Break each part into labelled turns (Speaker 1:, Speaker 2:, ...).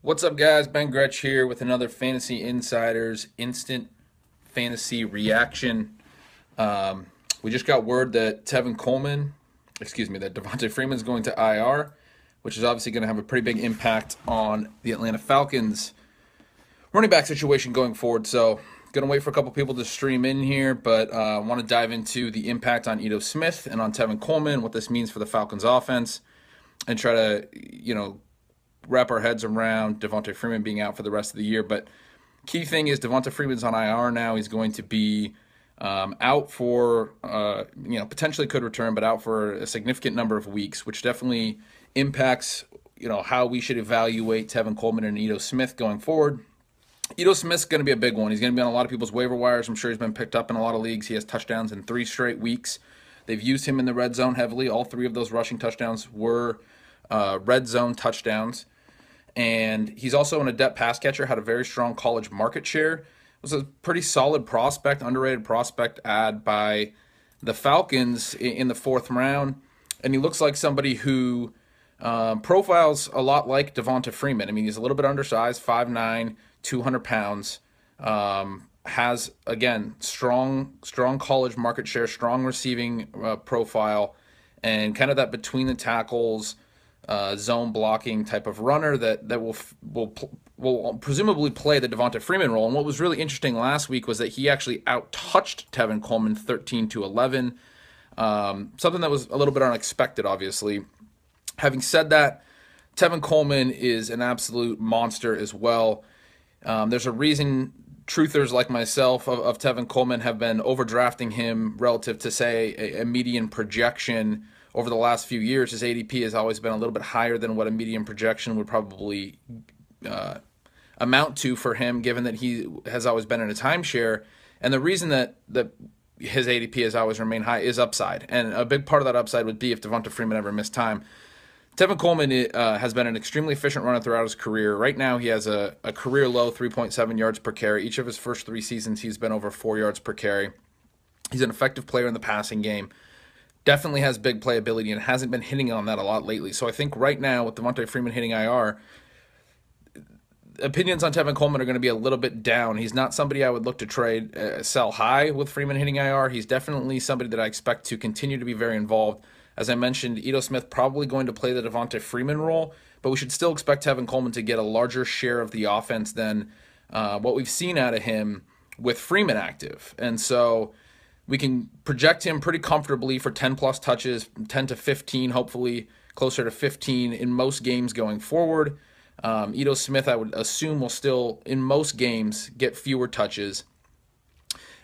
Speaker 1: What's up, guys? Ben Gretch here with another Fantasy Insiders instant fantasy reaction. We just got word that that Devonta Freeman is going to IR, which is obviously going to have a pretty big impact on the Atlanta Falcons running back situation going forward. So, going to wait for a couple people to stream in here, but I want to dive into the impact on Ito Smith and on Tevin Coleman, what this means for the Falcons offense, and try to, wrap our heads around Devonta Freeman being out for the rest of the year. But key thing is Devonta Freeman's on IR now. He's going to be out for, potentially could return, but out for a significant number of weeks, which definitely impacts, how we should evaluate Tevin Coleman and Ito Smith going forward. Ito Smith's going to be a big one. He's going to be on a lot of people's waiver wires. I'm sure he's been picked up in a lot of leagues. He has touchdowns in 3 straight weeks. They've used him in the red zone heavily. All 3 of those rushing touchdowns were red zone touchdowns. And he's also an adept pass catcher, had a very strong college market share. Was a pretty solid prospect, underrated prospect add by the Falcons in the 4th round. And he looks like somebody who profiles a lot like Devonta Freeman. I mean, he's a little bit undersized, 5'9", 200 pounds. Has, again, strong college market share, strong receiving profile, and kind of that between the tackles, zone blocking type of runner that will presumably play the Devonta Freeman role. And what was really interesting last week was that he actually out-touched Tevin Coleman 13-11, something that was a little bit unexpected, obviously. Having said that, Tevin Coleman is an absolute monster as well. There's a reason truthers like myself of Tevin Coleman have been overdrafting him relative to, say, a median projection. Over the last few years, his ADP has always been a little bit higher than what a median projection would probably amount to for him, given that he has always been in a timeshare. And the reason that his ADP has always remained high is upside. And a big part of that upside would be if Devonta Freeman ever missed time. Tevin Coleman has been an extremely efficient runner throughout his career. Right now, he has a career low 3.7 yards per carry. Each of his first 3 seasons, he's been over 4 yards per carry. He's an effective player in the passing game. Definitely has big playability and hasn't been hitting on that a lot lately. So I think right now with Devonta Freeman hitting IR, opinions on Tevin Coleman are going to be a little bit down. He's not somebody I would look to sell high with Freeman hitting IR. He's definitely somebody that I expect to continue to be very involved. As I mentioned, Ito Smith probably going to play the Devonta Freeman role, but we should still expect Tevin Coleman to get a larger share of the offense than what we've seen out of him with Freeman active. And so we can project him pretty comfortably for 10-plus touches, 10 to 15, hopefully closer to 15 in most games going forward. Ito Smith, I would assume, will still, in most games, get fewer touches.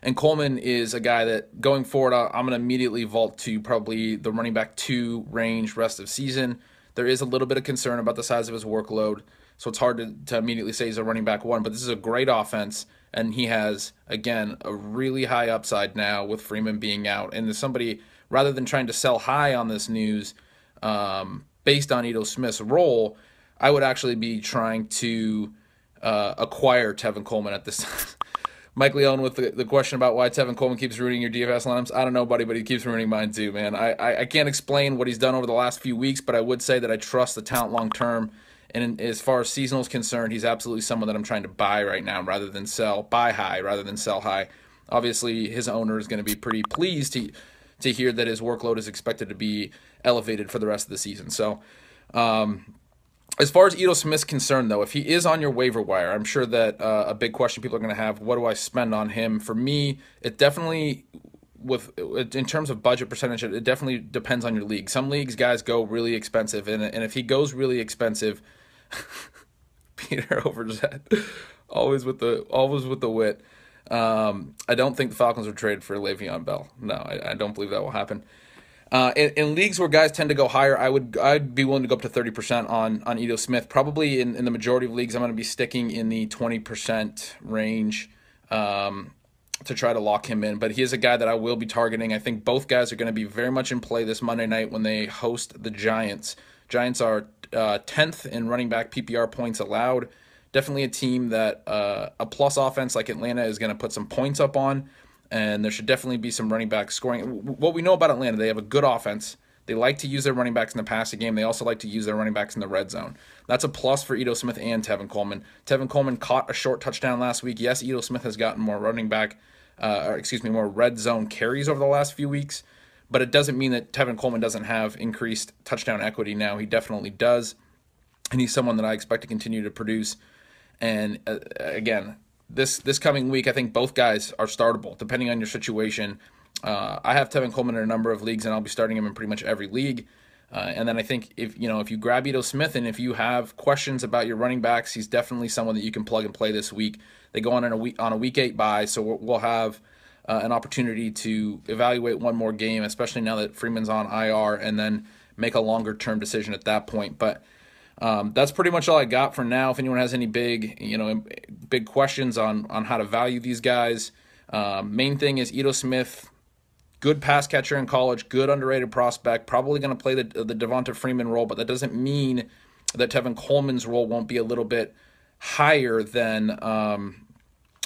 Speaker 1: And Coleman is a guy that, going forward, I'm going to immediately vault to probably the running back 2 range rest of season. There is a little bit of concern about the size of his workload, so it's hard to immediately say he's a running back 1, but this is a great offense. And he has, again, a really high upside now with Freeman being out. And there's somebody, rather than trying to sell high on this news based on Ito Smith's role, I would actually be trying to acquire Tevin Coleman at this time. Mike Leone with the question about why Tevin Coleman keeps ruining your DFS lineups. I don't know, buddy, but he keeps ruining mine too, man. I can't explain what he's done over the last few weeks, but I would say that I trust the talent long term. And as far as seasonal is concerned, he's absolutely someone that I'm trying to buy right now rather than sell. Buy high rather than sell high. Obviously, his owner is going to be pretty pleased to hear that his workload is expected to be elevated for the rest of the season. So, as far as Ito Smith's concerned, though, if he is on your waiver wire, I'm sure that a big question people are going to have, what do I spend on him? For me, it definitely, in terms of budget percentage, it definitely depends on your league. Some leagues, guys go really expensive, and if he goes really expensive, Peter Overzet, always with the wit. I don't think the Falcons would trade for Le'Veon Bell. No, I don't believe that will happen. In leagues where guys tend to go higher, I'd be willing to go up to 30% on Ito Smith. Probably in the majority of leagues, I'm going to be sticking in the 20% range to try to lock him in. But he is a guy that I will be targeting. I think both guys are going to be very much in play this Monday night when they host the Giants. Giants are 10th in running back PPR points allowed. Definitely a team that a plus offense like Atlanta is going to put some points up on. And there should definitely be some running back scoring. What we know about Atlanta, they have a good offense. They like to use their running backs in the passing game. They also like to use their running backs in the red zone. That's a plus for Ito Smith and Tevin Coleman. Tevin Coleman caught a short touchdown last week. Yes, Ito Smith has gotten more more red zone carries over the last few weeks, but it doesn't mean that Tevin Coleman doesn't have increased touchdown equity now. He definitely does, and he's someone that I expect to continue to produce. And again, this coming week, I think both guys are startable, depending on your situation. I have Tevin Coleman in a number of leagues, and I'll be starting him in pretty much every league. And then I think if you grab Ito Smith, and if you have questions about your running backs, he's definitely someone that you can plug and play this week. They go on a week 8 bye, so we'll have an opportunity to evaluate one more game, especially now that Freeman's on IR, and then make a longer term decision at that point. But that's pretty much all I got for now. If anyone has any big questions on how to value these guys, main thing is Ito Smith. Good pass catcher in college, good underrated prospect, probably going to play the Devonta Freeman role, but that doesn't mean that Tevin Coleman's role won't be a little bit higher than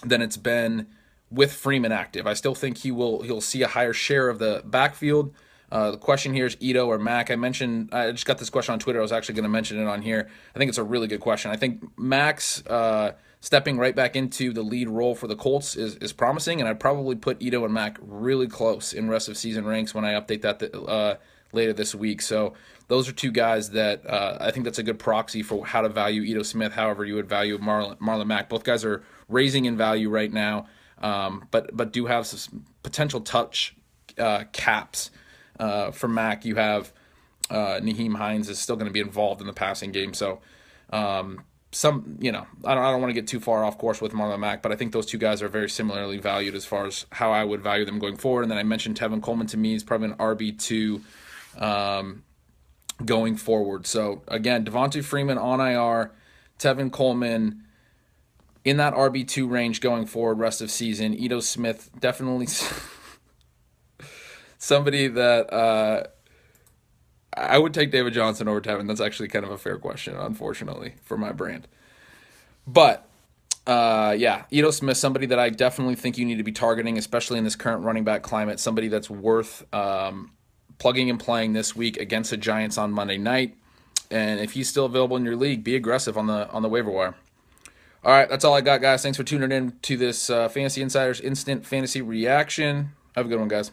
Speaker 1: it's been with Freeman active. I still think he'll see a higher share of the backfield. The question here is Ito or Mac. I just got this question on Twitter. I was actually going to mention it on here. I think it's a really good question. I think Mac's stepping right back into the lead role for the Colts is promising, and I'd probably put Ito and Mac really close in rest of season ranks when I update that later this week. So those are two guys that I think that's a good proxy for how to value Ito Smith, however you would value Marlon Mack. Both guys are raising in value right now, but do have some potential touch caps. For Mac, you have Nyheim Hines is still going to be involved in the passing game. So I don't want to get too far off course with Marlon Mack, but I think those two guys are very similarly valued as far as how I would value them going forward. And then I mentioned Tevin Coleman to me is probably an RB2 going forward. So again, Devonta Freeman on IR, Tevin Coleman in that RB2 range going forward rest of season. Ito Smith definitely somebody that I would take David Johnson over Tevin. That's actually kind of a fair question, unfortunately, for my brand. But, Ito Smith, somebody that I definitely think you need to be targeting, especially in this current running back climate, somebody that's worth plugging and playing this week against the Giants on Monday night. And if he's still available in your league, be aggressive on the waiver wire. All right, that's all I got, guys. Thanks for tuning in to this Fantasy Insiders Instant Fantasy Reaction. Have a good one, guys.